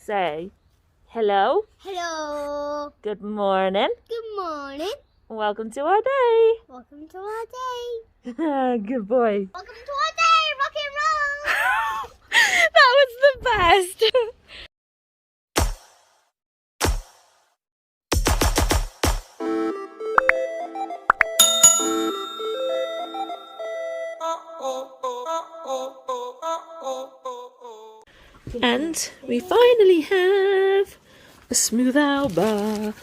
Say hello. Hello. Good morning. Good morning. Welcome to our day. Welcome to our day. Good boy. Welcome to our day. Rock and roll. That was the best. And we finally have a smooth Alba.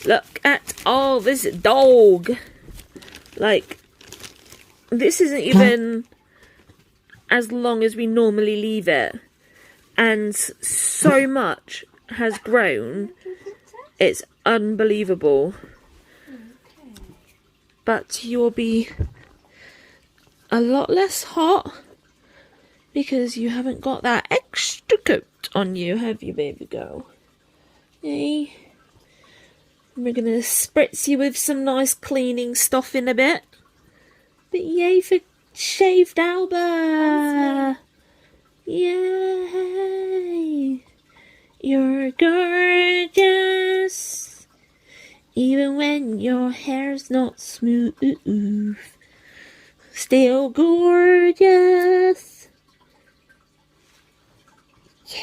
Look at all this dog. Like, this isn't even as long as we normally leave it. And so much has grown. It's unbelievable. But you'll be a lot less hot because you haven't got that extra coat on you, have you, baby girl? Hey. We're going to spritz you with some nice cleaning stuff in a bit. But yay for shaved Alba! Yay! You're gorgeous, even when your hair's not smooth. Still gorgeous. Yeah.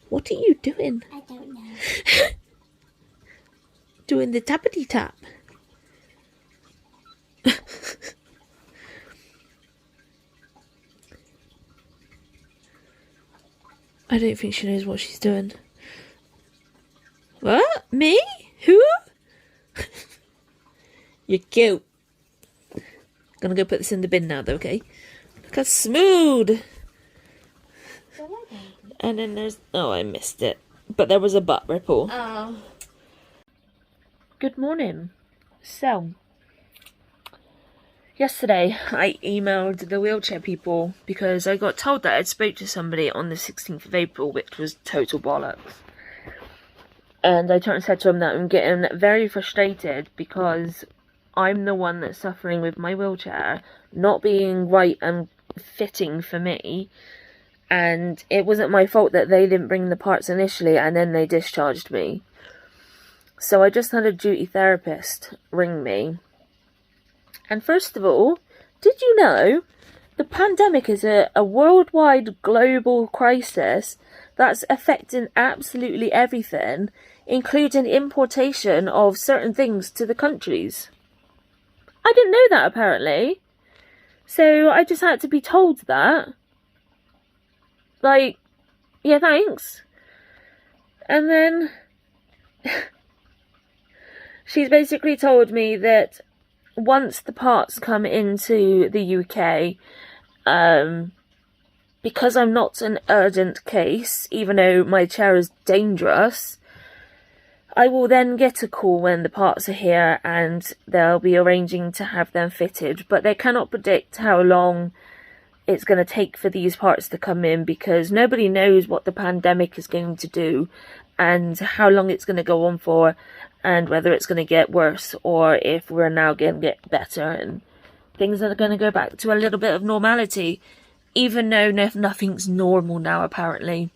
What are you doing? I don't know. Doing the tappity tap. I don't think she knows what she's doing. What? Me? Who? You're cute. Gonna go put this in the bin now though, okay? Look how smooth. And then there's... Oh, I missed it. But there was a butt ripple. Oh. Good morning. So, yesterday I emailed the wheelchair people because I got told that I'd spoke to somebody on the 16th of April, which was total bollocks. And I turned and said to them that I'm getting very frustrated because I'm the one that's suffering with my wheelchair not being right and fitting for me. And it wasn't my fault that they didn't bring the parts initially and then they discharged me. So I just had a duty therapist ring me. And first of all, did you know the pandemic is a worldwide global crisis that's affecting absolutely everything, including importation of certain things to the countries? I didn't know that apparently. So I just had to be told that. Like, yeah, thanks. And then she's basically told me that once the parts come into the UK, because I'm not an urgent case, even though my chair is dangerous, I will then get a call when the parts are here and they'll be arranging to have them fitted. But they cannot predict how long it's going to take for these parts to come in because nobody knows what the pandemic is going to do and how long it's going to go on for and whether it's going to get worse or if we're now going to get better and things are going to go back to a little bit of normality, even though nothing's normal now apparently.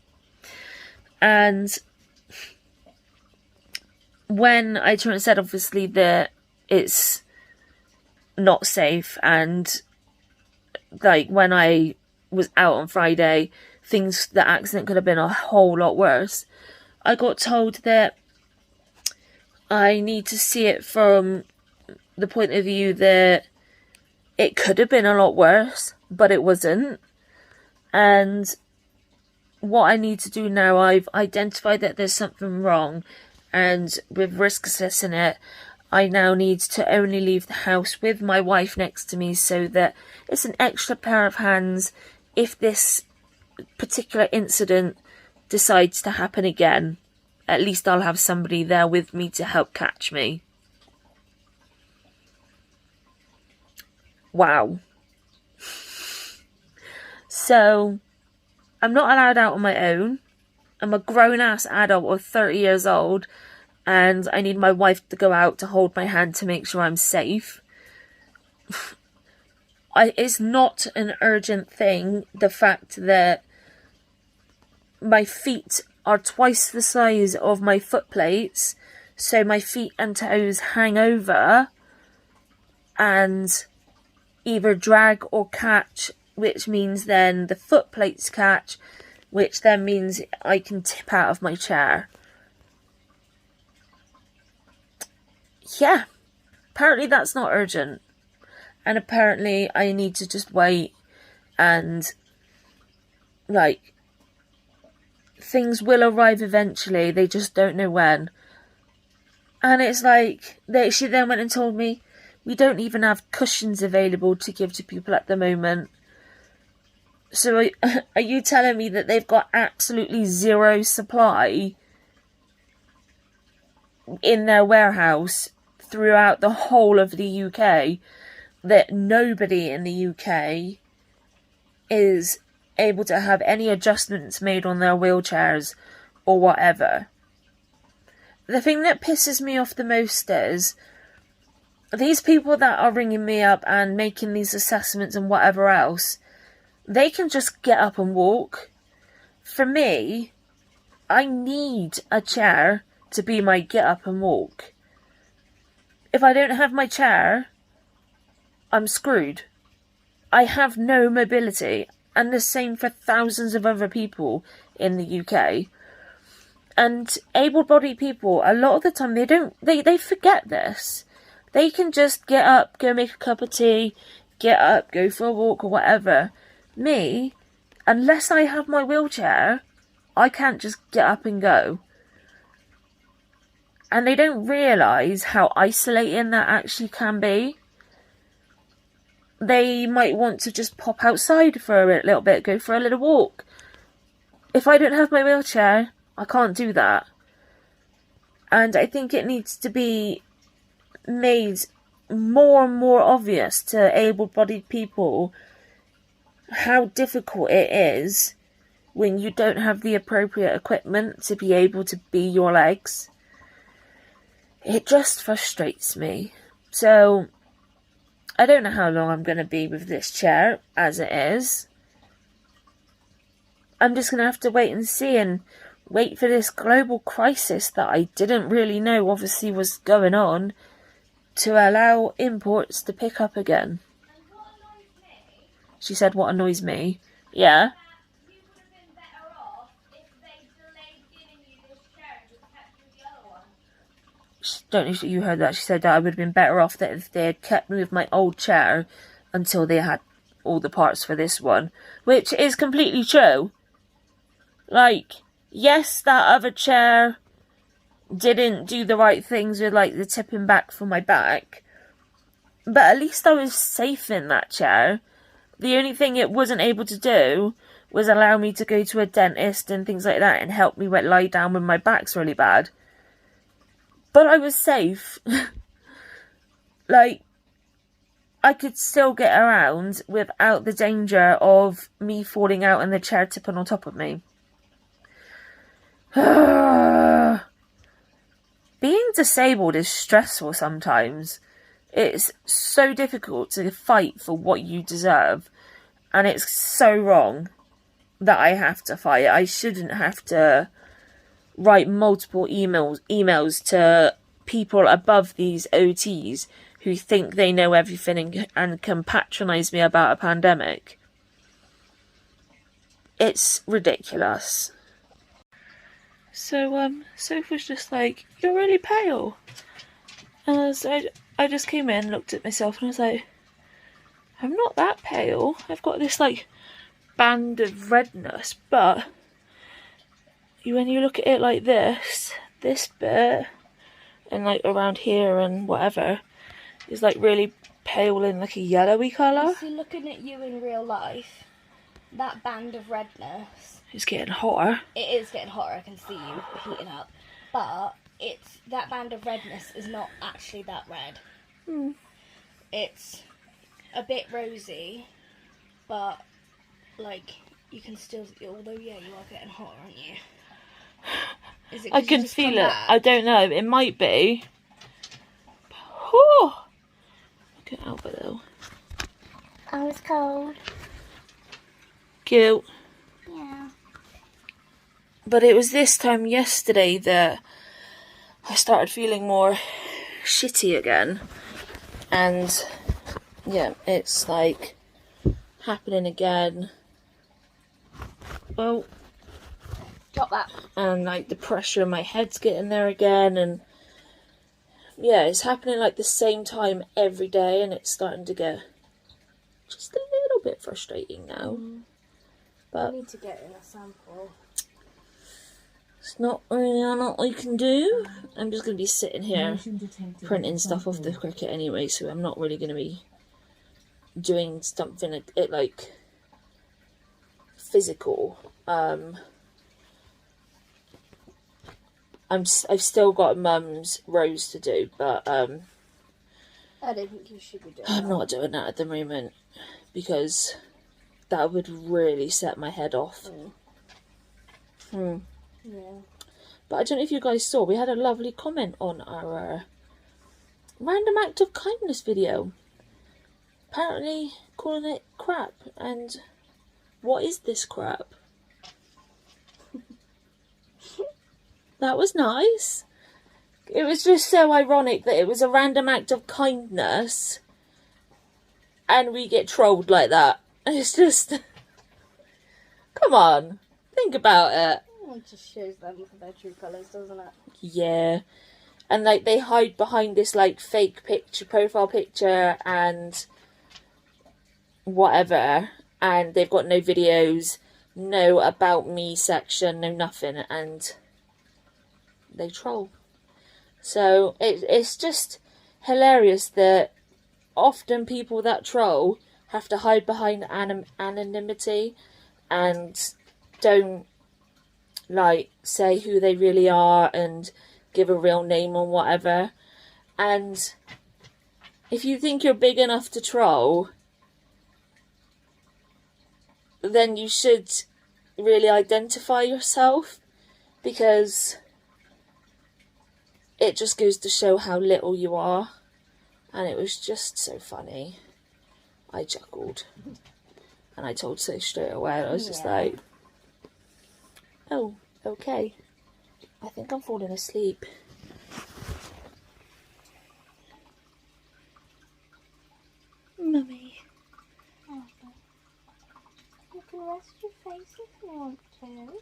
And when I turned and said obviously that it's not safe, and like when I was out on Friday, the accident could have been a whole lot worse. I got told that I need to see it from the point of view that it could have been a lot worse, but it wasn't. And what I need to do now, I've identified that there's something wrong, and with risk assessing it, I now need to only leave the house with my wife next to me so that it's an extra pair of hands if this particular incident decides to happen again. At least I'll have somebody there with me to help catch me. Wow. So, I'm not allowed out on my own. I'm a grown-ass adult of 30 years old, and I need my wife to go out to hold my hand to make sure I'm safe. It's not an urgent thing, the fact that my feet are twice the size of my foot plates, so my feet and toes hang over and either drag or catch, which means then the foot plates catch, which then means I can tip out of my chair. Yeah, apparently that's not urgent, and apparently I need to just wait, and like, things will arrive eventually, they just don't know when. And it's like, she then went and told me, we don't even have cushions available to give to people at the moment. So are you telling me that they've got absolutely zero supply in their warehouse throughout the whole of the UK, that nobody in the UK is able to have any adjustments made on their wheelchairs or whatever? The thing that pisses me off the most is these people that are ringing me up and making these assessments and whatever else, they can just get up and walk. For me, I need a chair to be my get up and walk. If I don't have my chair, I'm screwed. I have no mobility, and the same for thousands of other people in the UK. And able-bodied people, a lot of the time, they forget this. They can just get up, go make a cup of tea, get up, go for a walk or whatever. Me, unless I have my wheelchair, I can't just get up and go. And they don't realise how isolating that actually can be. They might want to just pop outside for a little bit, go for a little walk. If I don't have my wheelchair, I can't do that. And I think it needs to be made more and more obvious to able-bodied people how difficult it is when you don't have the appropriate equipment to be able to be your legs. It just frustrates me. So, I don't know how long I'm going to be with this chair as it is. I'm just going to have to wait and see, and wait for this global crisis that I didn't really know obviously was going on to allow imports to pick up again. She said, what annoys me? Yeah. You would have been better off if they delayed giving you this chair and just kept you with the other one. Don't know if you heard that. She said that I would have been better off that if they had kept me with my old chair until they had all the parts for this one. Which is completely true. Like, yes, that other chair didn't do the right things with, like, the tipping back for my back. But at least I was safe in that chair. The only thing it wasn't able to do was allow me to go to a dentist and things like that and help me lie down when my back's really bad. But I was safe. Like, I could still get around without the danger of me falling out and the chair tipping on top of me. Being disabled is stressful sometimes. It's so difficult to fight for what you deserve, and it's so wrong that I have to fight. I shouldn't have to write multiple emails to people above these OTs who think they know everything and can patronise me about a pandemic. It's ridiculous. So, Sophie was just like, you're really pale. And I just came in, looked at myself, and I was like, I'm not that pale. I've got this, like, band of redness, but when you look at it like this bit, and, like, around here and whatever, is, like, really pale in, like, a yellowy colour. So looking at you in real life, that band of redness... It's getting hotter. It is getting hotter, I can see you heating up. But that band of redness is not actually that red. It's a bit rosy, but like you can still, although yeah, you are getting hotter, aren't you? Is it 'cause I you can just feel come it. back? I don't know. It might be. Whew. Look at Albert though. Oh, it's cold. Cute. Yeah. But it was this time yesterday that I started feeling more shitty again. And yeah, it's like happening again. Well, Drop that. and like the pressure in my head's getting there again, and yeah, it's happening like the same time every day, and it's starting to get just a little bit frustrating now. I But need to get in a sample. it's not really a lot I can do. I'm just going to be sitting here printing stuff off the Cricut anyway, so I'm not really going to be doing something like physical. I've still got Mum's rows to do, but I don't think you should be doing I'm that. not doing that at the moment because that would really set my head off. Yeah. But I don't know if you guys saw, we had a lovely comment on our random act of kindness video. Apparently calling it crap, and what is this crap? That was nice. It was just so ironic that it was a random act of kindness and we get trolled like that. It's just... Come on. Think about it. It just shows them their true colours, doesn't it? Yeah. And like they hide behind this like fake picture, profile picture and whatever. And they've got no videos, no about me section, no nothing. And they troll. So it's just hilarious that often people that troll have to hide behind anonymity and don't like say who they really are and give a real name or whatever. And if you think you're big enough to troll, then you should really identify yourself, because it just goes to show how little you are. And it was just so funny. I chuckled. And I told So straight away. I was just like, oh, okay. I think I'm falling asleep. Mummy. You can rest your face if you want to.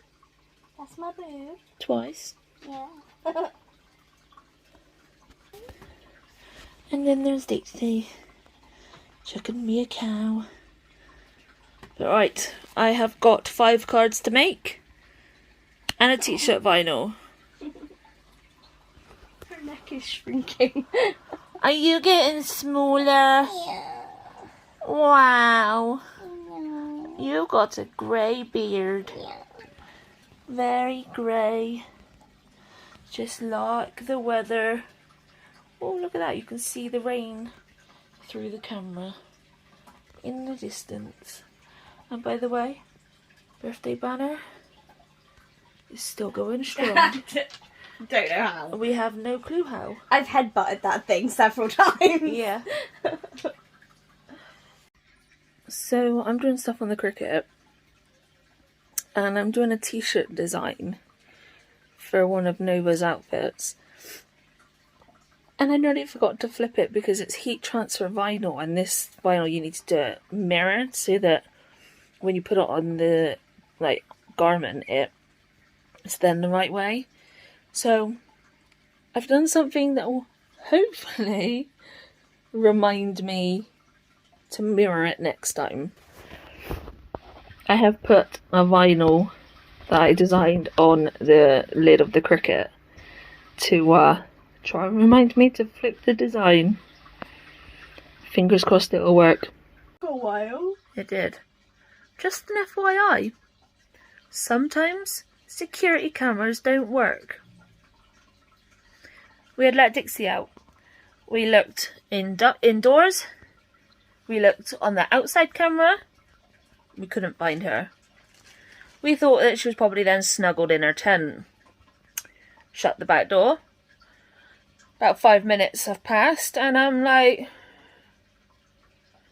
That's my boob. Twice. Yeah. And then there's Dixie. Chucking me a cow. Right, I have got 5 cards to make. And a t-shirt vinyl. Her neck is shrinking. Are you getting smaller? Yeah. Wow. No. You got a grey beard. Yeah. Very grey. Just like the weather. Oh, look at that. You can see the rain through the camera in the distance. And by the way, birthday banner is still going strong. Don't know how. We have no clue how. I've headbutted that thing several times. Yeah. So I'm doing stuff on the Cricut. And I'm doing a t-shirt design for one of Nova's outfits. And I nearly forgot to flip it because it's heat transfer vinyl, and this vinyl you need to do it mirrored so that when you put it on the like garment, it's then the right way. So I've done something that will hopefully remind me to mirror it next time. I have put a vinyl that I designed on the lid of the Cricut to try and remind me to flip the design. Fingers crossed it'll work. For a while. It did. Just an FYI. Sometimes security cameras don't work. We had let Dixie out. We looked indoors. We looked on the outside camera. We couldn't find her. We thought that she was probably then snuggled in her tent. Shut the back door. About 5 minutes have passed and I'm like,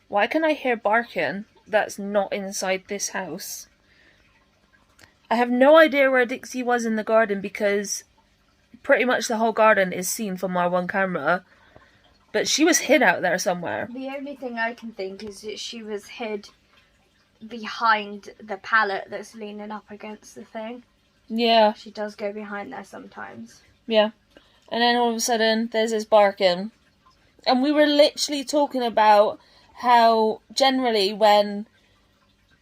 why can I hear barking that's not inside this house? I have no idea where Dixie was in the garden because pretty much the whole garden is seen from our one camera. But she was hid out there somewhere. The only thing I can think is that she was hid behind the pallet that's leaning up against the thing. Yeah. She does go behind there sometimes. Yeah. And then all of a sudden, there's this barking. And we were literally talking about how generally when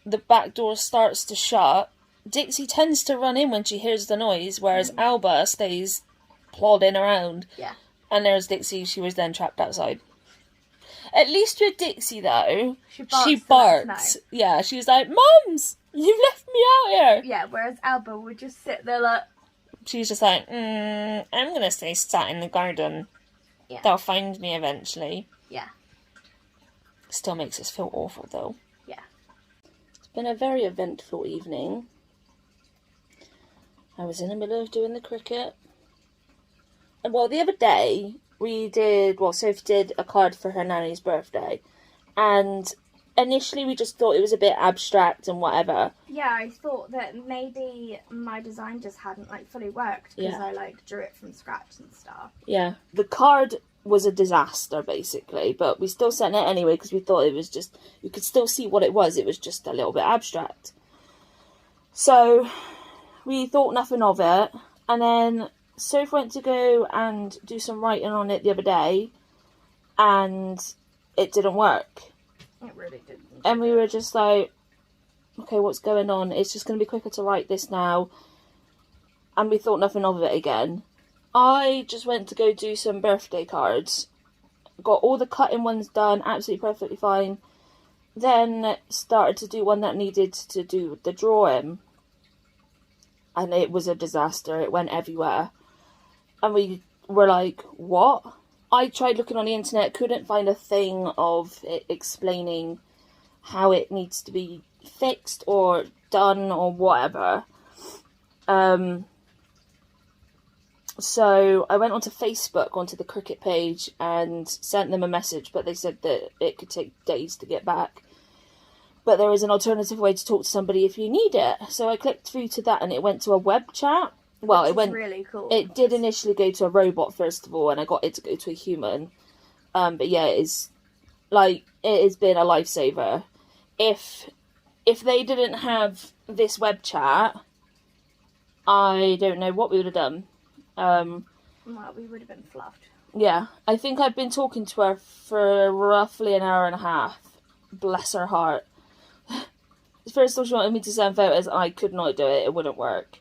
the back door starts to shut, Dixie tends to run in when she hears the noise, whereas Alba stays plodding around. Yeah. And there's Dixie, she was then trapped outside. At least with Dixie, though, she barked. Yeah, she was like, Mums, you've left me out here. Yeah, whereas Alba would just sit there like... She's just like, I'm going to stay sat in the garden. Yeah. They'll find me eventually. Yeah. Still makes us feel awful, though. Yeah. It's been a very eventful evening. I was in the middle of doing the Cricut. And, well, the other day, Sophie did a card for her nanny's birthday. And initially we just thought it was a bit abstract and whatever. Yeah, I thought that maybe my design just hadn't, like, fully worked. Because I, like, drew it from scratch and stuff. Yeah. The card was a disaster, basically. But we still sent it anyway because we thought it was just... You could still see what it was. It was just a little bit abstract. So we thought nothing of it. And then Sophie went to go and do some writing on it the other day. And it didn't work. It really didn't. And we were just like, okay, what's going on? It's just going to be quicker to write this now. And we thought nothing of it again. I just went to go do some birthday cards. Got all the cutting ones done, absolutely perfectly fine. Then started to do one that needed to do the drawing. And it was a disaster. It went everywhere. And we were like, what? I tried looking on the internet, couldn't find a thing of it explaining how it needs to be fixed or done or whatever. So I went onto Facebook, onto the Cricut page, and sent them a message, but they said that it could take days to get back. But there is an alternative way to talk to somebody if you need it. So I clicked through to that and it went to a web chat. Well, it went really cool. It did initially go to a robot first of all, and I got it to go to a human. But yeah, it has been a lifesaver. If they didn't have this web chat, I don't know what we would have done. Well, we would have been fluffed. Yeah, I think I've been talking to her for roughly an hour and a half. Bless her heart. First of all, she wanted me to send photos, and I could not do it. It wouldn't work.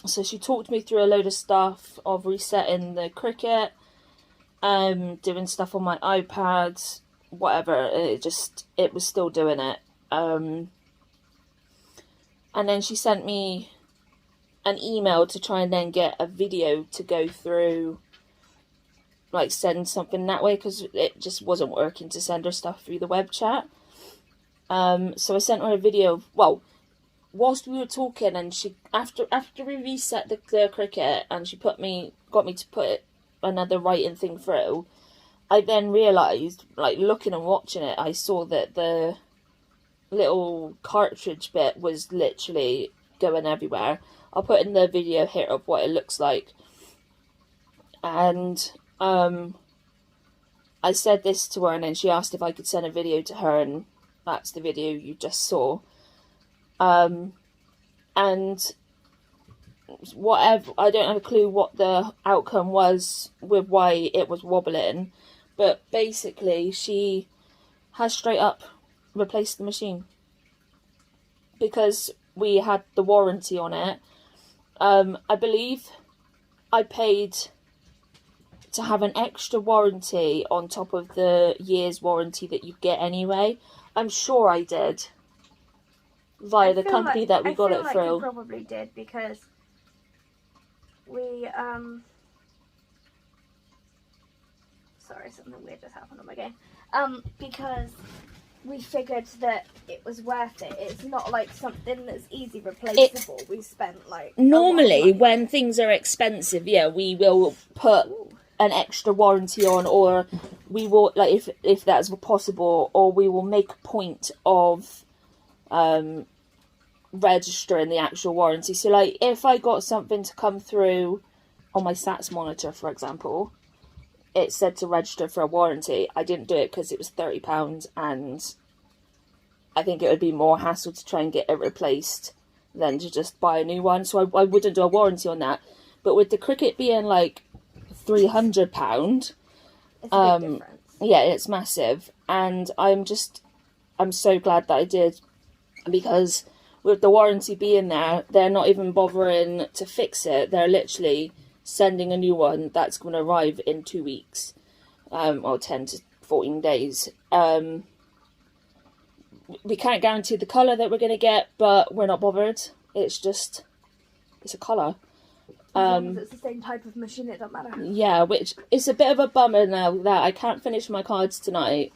So she talked me through a load of stuff of resetting the Cricut, doing stuff on my iPad, whatever. It was still doing it. And then she sent me an email to try and then get a video to go through, like send something that way, because it just wasn't working to send her stuff through the web chat. So I sent her a video, whilst we were talking, and she after we reset the Cricut and she got me to put another writing thing through, I then realised, like looking and watching it, I saw that the little cartridge bit was literally going everywhere. I'll put in the video here of what it looks like. And I said this to her, and then she asked if I could send a video to her, and that's the video you just saw. And whatever, I don't have a clue what the outcome was with why it was wobbling, but basically she has straight up replaced the machine because we had the warranty on it. I believe I paid to have an extra warranty on top of the year's warranty that you get anyway. I'm sure I did. Via the company that we got it through. I feel like you probably did, because we, sorry, something weird just happened on my game. Because we figured that it was worth it. It's not like something that's easy replaceable. We spent like... Normally, when things are expensive, yeah, we will put an extra warranty on, or we will, like, if that's possible, or we will make a point of registering the actual warranty. So like if I got something to come through on my SATS monitor, for example, it said to register for a warranty. I didn't do it because it was £30, and I think it would be more hassle to try and get it replaced than to just buy a new one. So I wouldn't do a warranty on that. But with the Cricut being like £300, It's a big difference. yeah, it's massive. And I'm so glad that I did, because with the warranty being there, they're not even bothering to fix it. They're literally sending a new one that's going to arrive in 2 weeks, or 10 to 14 days. We can't guarantee the colour that we're going to get, but we're not bothered. It's a colour. As long as it's the same type of machine, it don't matter. Yeah, which is a bit of a bummer now that I can't finish my cards tonight,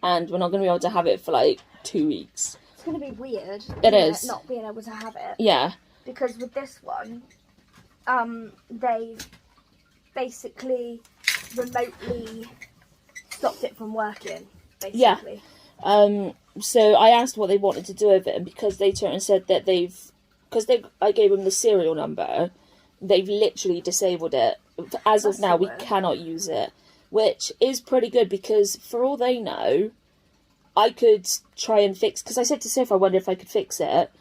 and we're not going to be able to have it for like 2 weeks. It's going to be weird. It is. Not being able to have it. Yeah. Because with this one, they basically remotely stopped it from working, basically. Yeah. So I asked what they wanted to do with it, and because they turned and said that I gave them the serial number, they've literally disabled it. As of now, we cannot use it, which is pretty good, because for all they know, I could try and fix, because I said to Sophie, I wonder if I could fix it,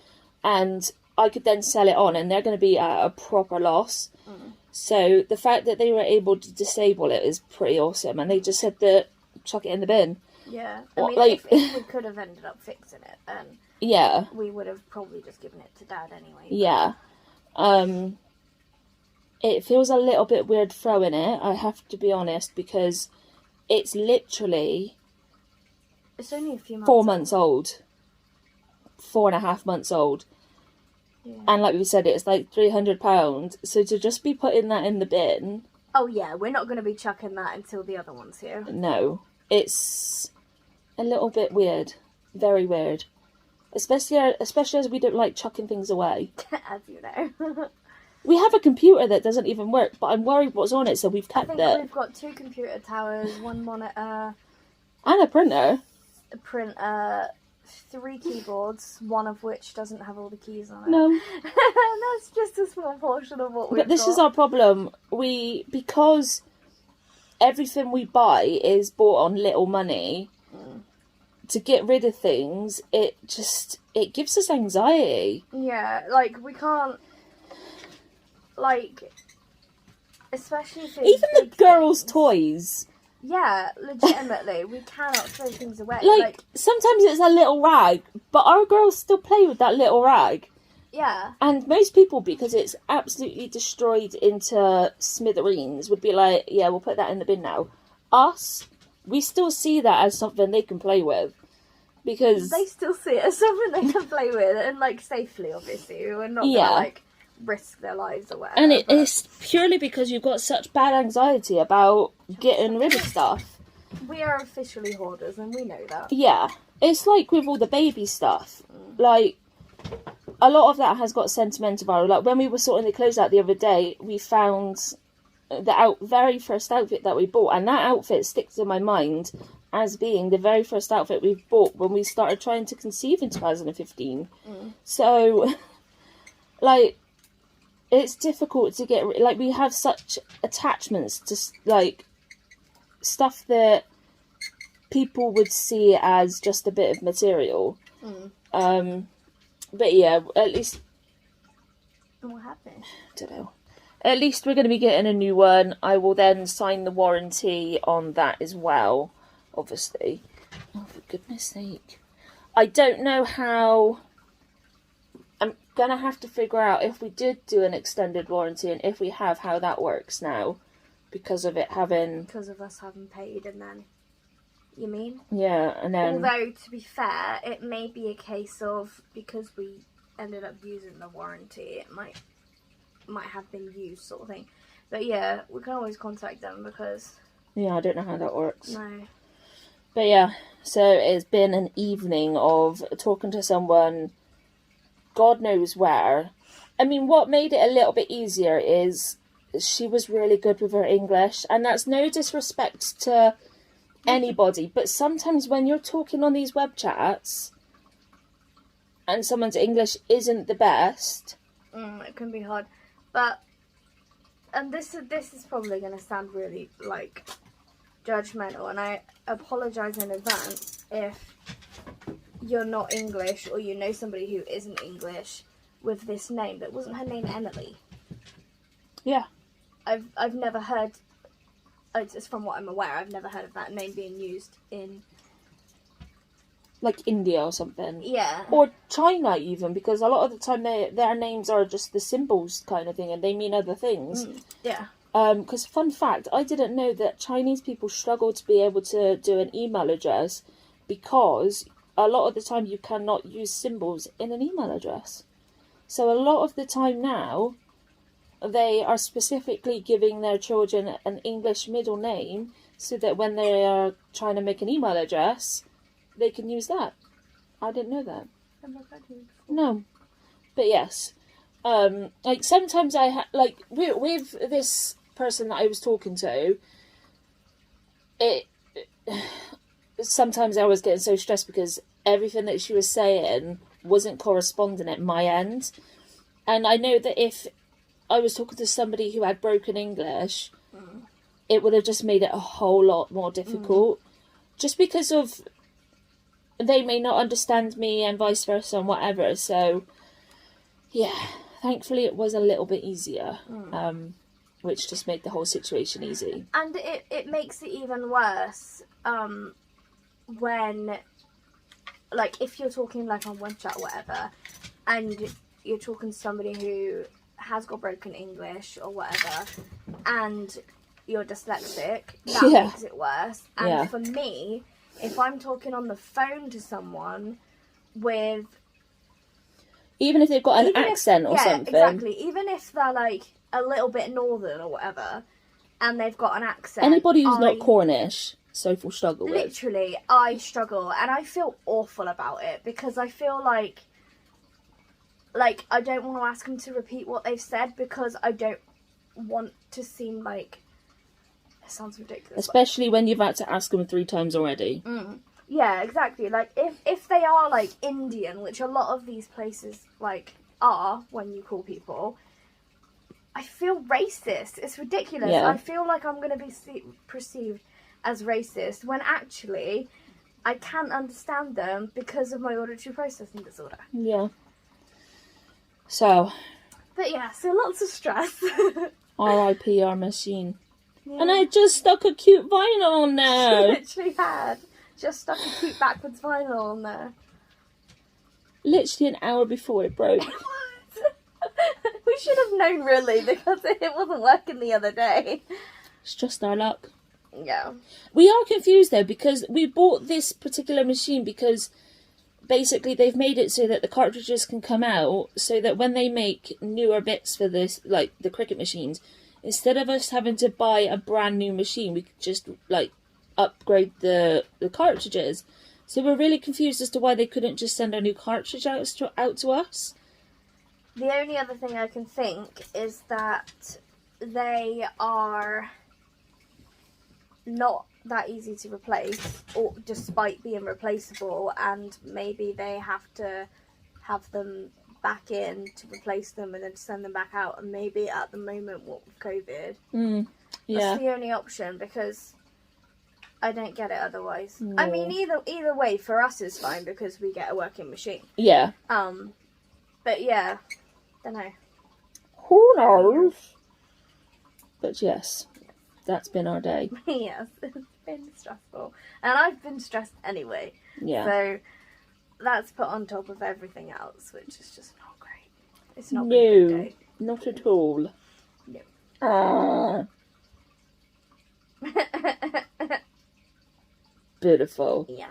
and I could then sell it on, and they're going to be at a proper loss. So the fact that they were able to disable it is pretty awesome, and they just said that chuck it in the bin. Yeah, I What, mean, like, if we could have ended up fixing it, then yeah, we would have probably just given it to Dad anyway. Yeah. It feels a little bit weird throwing it, I have to be honest, because it's literally It's only a few months 4 months old. 4.5 months old. Yeah. And like we said, it's like £300. So to just be putting that in the bin... Oh yeah, we're not going to be chucking that until the other one's here. No. It's a little bit weird. Very weird. Especially as we don't like chucking things away. As you know. We have a computer that doesn't even work, but I'm worried what's on it, so we've kept I it. think we've got 2 computer towers, 1 monitor, And a printer. a printer, 3 keyboards, one of which doesn't have all the keys on it. No. That's just a small portion of what we've got. But this is our problem. Because everything we buy is bought on little money, to get rid of things, it gives us anxiety. Yeah, like, we can't, like, especially if it's Even the big girls' things. toys. Yeah, legitimately, we cannot throw things away. Like, sometimes it's a little rag, but our girls still play with that little rag. yeah. And most people, because it's absolutely destroyed into smithereens, would be like, yeah, we'll put that in the bin now. Us, we still see that as something they can play with. Because... They still see it as something they can play with, and, like, safely, obviously. We're not going to, like, risk their lives or whatever. And it's purely because you've got such bad anxiety about getting rid of stuff. We are officially hoarders, and we know that. Yeah. It's like with all the baby stuff. Like, a lot of that has got sentimental value. Like, when we were sorting the clothes out the other day, we found the very first outfit that we bought. And that outfit sticks in my mind as being the very first outfit we bought when we started trying to conceive in 2015. So, like... It's difficult to get... Like, we have such attachments to, like, stuff that people would see as just a bit of material. But, yeah, at least... What happened? I don't know. At least we're going to be getting a new one. I will then sign the warranty on that as well, obviously. Oh, for goodness sake. I don't know how... I'm gonna have to figure out if we did do an extended warranty, and if we have, how that works now, because of it having... Because of us having paid, and then... You mean? Yeah, and then... Although, to be fair, it may be a case of, because we ended up using the warranty, it might have been used, sort of thing. But yeah, we can always contact them, because... Yeah, I don't know how that works. No. But yeah, so it's been an evening of talking to someone... God knows where. I mean, what made it a little bit easier is she was really good with her English, and that's no disrespect to anybody, but sometimes when you're talking on these web chats and someone's English isn't the best. It can be hard, but this is probably going to sound really like judgmental, and I apologise in advance if you're not English or you know somebody who isn't English with this name. But wasn't her name Emily? Yeah. I've never heard. It's from what I'm aware. I've never heard of that name being used in like India or something. Yeah. Or China even, because a lot of the time their names are just the symbols kind of thing and they mean other things. Yeah. Because fun fact, I didn't know that Chinese people struggle to be able to do an email address because a lot of the time you cannot use symbols in an email address. So a lot of the time now, they are specifically giving their children an English middle name so that when they are trying to make an email address, they can use that. I didn't know that. No. But yes. Like sometimes I like with this person that I was talking to, sometimes I was getting so stressed because everything that she was saying wasn't corresponding at my end. And I know that if I was talking to somebody who had broken English, it would have just made it a whole lot more difficult. Just because of they may not understand me and vice versa and whatever. So, yeah, thankfully it was a little bit easier, which just made the whole situation easy. And it makes it even worse when, like, if you're talking like on web chat or whatever, and you're talking to somebody who has got broken English or whatever, and you're dyslexic, that makes it worse. And for me, if I'm talking on the phone to someone with... Even if they've got an accent or something. Yeah, exactly. Even if they're, like, a little bit northern or whatever, and they've got an accent... Anybody who's not Cornish, Sophie will struggle with. Literally, I struggle, and I feel awful about it, because I feel like I don't want to ask them to repeat what they've said, because I don't want to seem like... It sounds ridiculous. Especially when you've had to ask them 3 times already. Yeah, exactly. Like, if they are, like, Indian, which a lot of these places, like, are when you call people, I feel racist. It's ridiculous. Yeah. I feel like I'm going to be perceived as racist, when actually I can't understand them because of my auditory processing disorder. Yeah. So. But yeah, so lots of stress. R.I.P. our machine. Yeah. And I just stuck a cute vinyl on there. She literally had just stuck a cute backwards vinyl on there. Literally an hour before it broke. We should have known, really, because it wasn't working the other day. It's just our luck. Yeah. We are confused, though, because we bought this particular machine because basically they've made it so that the cartridges can come out so that when they make newer bits for this, like the Cricut machines, instead of us having to buy a brand new machine, we could just, like, upgrade the cartridges. So we're really confused as to why they couldn't just send a new cartridge out to us. The only other thing I can think is that they are not that easy to replace, or despite being replaceable, and maybe they have to have them back in to replace them and then send them back out, and maybe at the moment, what with COVID, that's the only option, because I don't get it otherwise. No. I mean, either way for us is fine because we get a working machine. Yeah. But yeah, don't know. Who knows? But yes, that's been our day. Yes, it's been stressful, and I've been stressed anyway. Yeah. So that's put on top of everything else, which is just not great. It's not been a good day. Not at all. No. Beautiful. Yeah.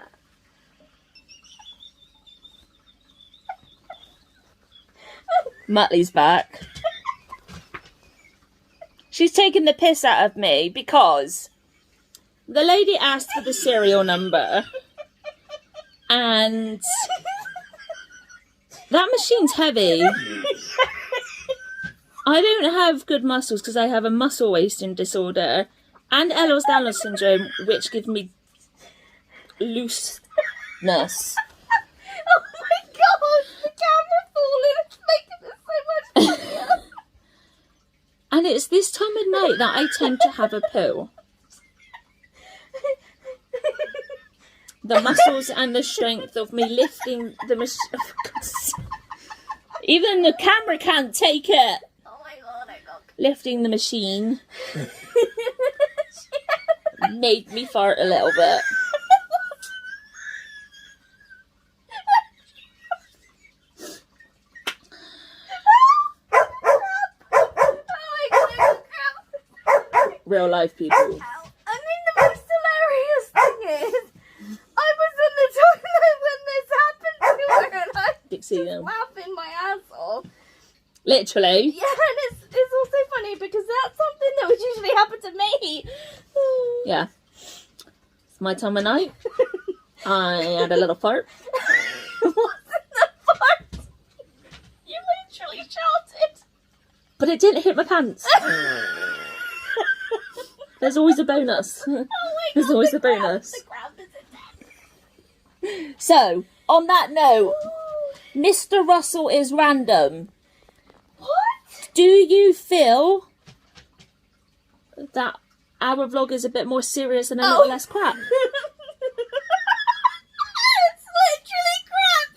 Muttley's back. She's taking the piss out of me because the lady asked for the serial number and that machine's heavy. I don't have good muscles because I have a muscle wasting disorder and Ehlers-Danlos syndrome, which give me looseness. Oh my god! And it's this time of night that I tend to have a poo. The muscles and the strength of me lifting the machine. Even the camera can't take it. Oh my god, I got... Lifting the machine made me fart a little bit. Real life people. I mean, the most hilarious thing is, I was on the toilet when this happened to her, and I Dixie, was laughing my ass off. Literally. Yeah, and it's also funny because that's something that would usually happen to me. Yeah. It's my time of night. I had a little fart. It wasn't the fart. You literally shouted. But it didn't hit my pants. There's always a bonus. Oh my There's god, always the a bonus. The ground is intense. So, on that note, Mr. Russell is random. What? Do you feel that our vlog is a bit more serious and a little less crap? It's literally crap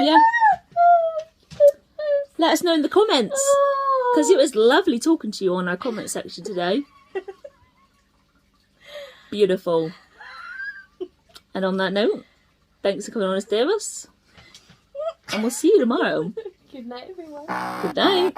now. Yeah. Let us know in the comments. Because it was lovely talking to you on our comment section today. Beautiful. And on that note, thanks for coming on to stay with us. And we'll see you tomorrow. Good night, everyone. Good night.